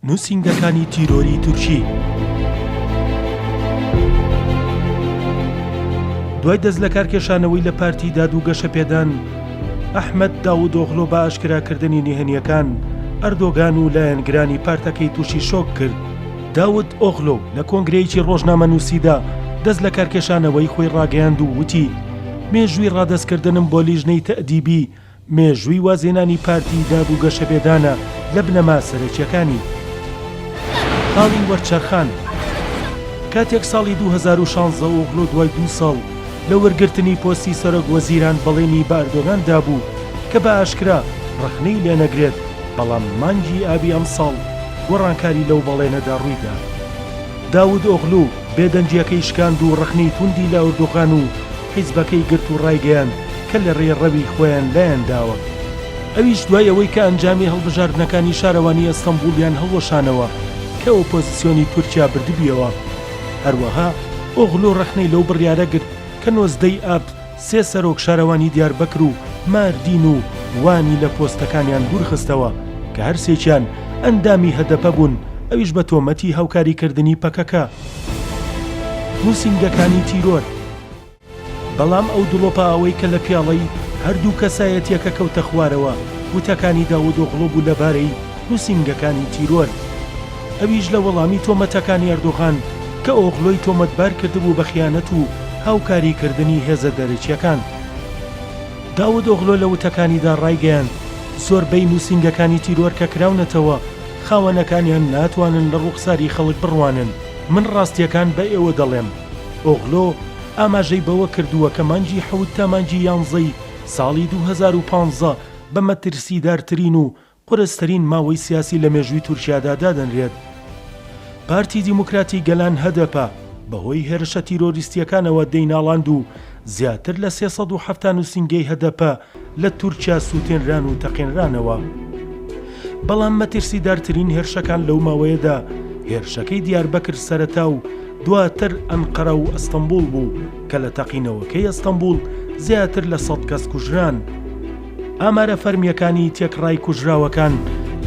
نووسینگەکانی تیرۆری تورکی. دوای دەست لە کارکێشانەوەی لە پارتی دادوگەشەپێدان ئەحمەد داوودۆغلۆ بە ئاشکراکردنی نهێنیەکان ئەردۆگان و لایەنگرانی پارتەکەی تووشی شۆک کرد. داود ئۆغلۆ لە کۆنگرەیەکی ڕۆژنامەنووسیدا دەست لە کارکێشانەوەی خۆی ڕاگەیاند و وتی مێژووی ڕادەستکردنم بۆ لیژنەی تەئدیبی مێژووی وازێنانی پارتی دادوگەشەپێدانە لە بنەما سەرەکیەکانی. خاڵی وەرچەرخان کاتێک ساڵی 2016 ئۆغلۆ دوای 2 ساڵ لە وەرگرتنی پۆستی سەرۆک وەزیران بەڵێنی بە ئەردۆغان بوو کە بە ئاشکرا ڕخنەی لێ نەگرێت، بەڵام مانگی ئابی ئەم ساڵ گۆڕانکاری لەو بەڵێنەدا ڕوویدا. داود ئۆغلو بێدەنجیەکەی شکاند و ڕخنەی توندی لە ئەردۆغان و حیزبەکەی گرت و ڕایگەیاند کە لە ڕێڕەوی خۆیان لایەنداوە. ئەویش دوای ئەوەی کە ئەنجامی هەڵبژاردنەکانی شارەوانی ئەستەمبوڵیان هەڵوەشانەوە کە ئۆپۆزیسیۆنی تورکیا بردبیەوە. هەروەها ئۆغلۆ ڕخنەی لەو بڕیارە گرت کە 19 ئاب 3 سەرۆک شارەوانی دیاربەکر و ماردین و وانی لە پۆستەکانیان دوورخستەوە کە هەرسێکیان ئەندامی هەدەپە بوون، ئەویش بە تۆمەتی هاوکاریکردنی پەکەکە. نووسینگەکانی تیرۆر بەڵام ئەو دڵۆپە ئەوەی کە لە پیاڵەی هەردوو کەسایەتیەکە کەوتە خوارەوە وتەکانی داود ئۆغلۆ بوو لەبارەی نووسینگەکانی تیرۆر. ئەویش لە وەڵامی تۆمەتەکانی ئەردۆغان کە ئۆغلۆی تۆمەتبار کردبوو بە خیانەت و هاوکاریکردنی هێزە دەرەکیەکان. داود ئۆغلۆ لە وتەکانیدا ڕایگەیاند زۆربەی نووسینگەکانی تیرۆر کە کراونەتەوە خاوەنەکانیان ناتوانن لە ڕووخساری خەڵک بڕوانن. من ڕاستیەکان بە ئێوە دەڵێم. ئۆغلۆ ئاماژەی بەوە کردووە کە مانگی 7 تا مانگی 11 ساڵی 2015 بە مەترسیدارترین و قورسترین ماوەی سیاسی لە مێژووی تورکیادا دادەنرێت. پارتی دیموکراتی گەلان هەدەپە بەهۆی هێرشە تیرۆریستیەکانەوە دەیناڵاند و زیاتر لە 370 نووسینگەی هەدەپە لە تورکیا سووتێنران و تەقێنرانەوە. بەڵام مەترسیدارترین هێرشەکان لەو ماوەیەدا هێرشەکەی دیاربەکر سەرەتا و دواتر ئەنقەرە و ئەستەمبوڵ بوو کە لە تەقینەوەکەی ئەستەمبوڵ زیاتر لە 100 کەس کوژران. ئامارە فەرمیەکانی تێکڕای کوژراوەکان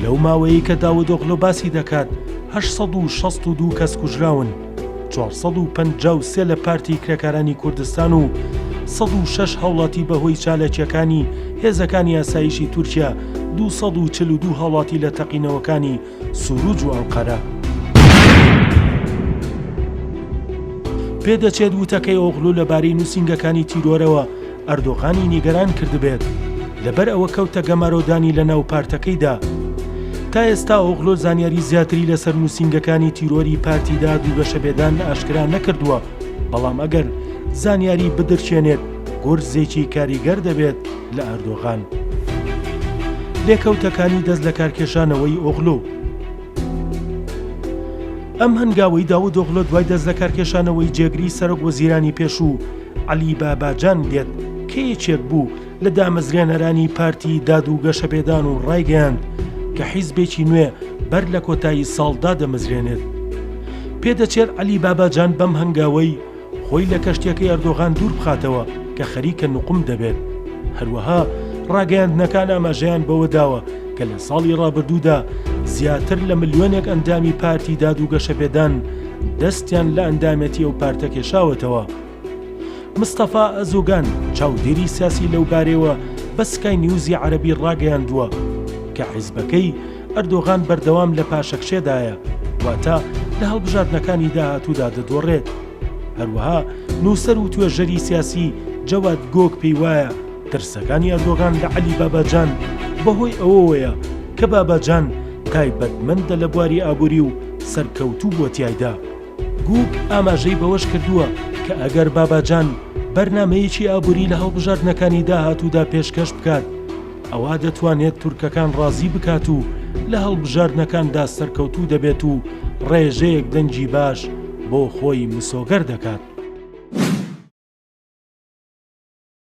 لەو ماوەیە کە داود ئۆغلۆ باسی دەکات 862 کەس کوژراون، 453 لە پارتی کرێکارانی کوردستان و 106 هاوڵاتی بەهۆی چالەکیەکانی هێزەکانی ئاسایشی تورکیا، 242 هاوڵاتی لە تەقینەوەکانی سوروج و ئەنقەرە. پێدەچێت وتەکەی ئۆغلۆ لەبارەی نووسینگەکانی تیرۆرەوە ئەردۆغانی نیگەران کردبێت لەبەر ئەوە کەوتە گەمارۆدانی لە ناو پارتەکەیدا. تا ئێستا ئۆغلۆ زانیاری زیاتری لەسەر نووسینگەکانی تیرۆری پارتی دادوگەشەپێدان ئاشکرا نەکردووە، بەڵام ئەگەر زانیاری بدرچێنێت گۆرزێکی کاریگەر دەبێت لە ئەردۆغان. لێکەوتەکانی دەست لە کارکێشانەوەی ئۆغلۆ. ئەم هەنگاوەی داود ئۆغلۆ دوای دەست لە کارکێشانەوەی جێگری سەرۆک وەزیرانی پێشوو عەلی باباجان دێت کە یەکێک بوو لە دامەزرێنەرانی پارتی دادوگەشەپێدان و ڕایگەیاند کە حیزبێکی نوێ بەر لە کۆتایی ساڵدا دەمەزرێنێت. پێدەچێت عەلی باباجان بەم هەنگاوەی خۆی لە کەشتیەکەی ئەردۆغان دوور بخاتەوە کە خەریکە نوقم دەبێت. هەروەها ڕاگەیاندنەکان ئاماژەیان بەوە داوە کە لە ساڵی ڕابردوودا زیاتر لە ملیۆنێک ئەندامی پارتی دادوگەشەپێدان دەستیان لە ئەندامەتی ئەو پارتە کێشاوەتەوە. مستەفا ئەزۆگان چاودێری سیاسی لەو بارەوە بە سکای نیوزی عەرەبی ڕاگەیاندووە کە حیزبەکەی ئەردۆغان بەردەوام لە پاشەکشێدایە، واتە لە هەڵبژاردنەکانی داهاتوودا دەدۆڕێت. هەروەها نووسەر و توێژەری سیاسی جەواد گۆک پێی وایە ترسەکانی ئەردۆغان لە عەلی باباجان بەهۆی ئەوەیە کە باباجان تایبەتمەندە لە بواری ئابووری و سەرکەوتوو بۆ تیایدا. گوک ئاماژەی بەوەش کردووە کە ئەگەر باباجان بەرنامەیەکی ئابووری لە هەڵبژاردنەکانی داهاتوودا پێشکەش بکات، ئەوا دەتوانێت تورکەکان ڕازی بکات و لە هەڵبژاردنەکاندا سەرکەوتوو دەبێت و ڕێژەیەک دەنجی باش بۆ خۆی مسۆگەر دەکات.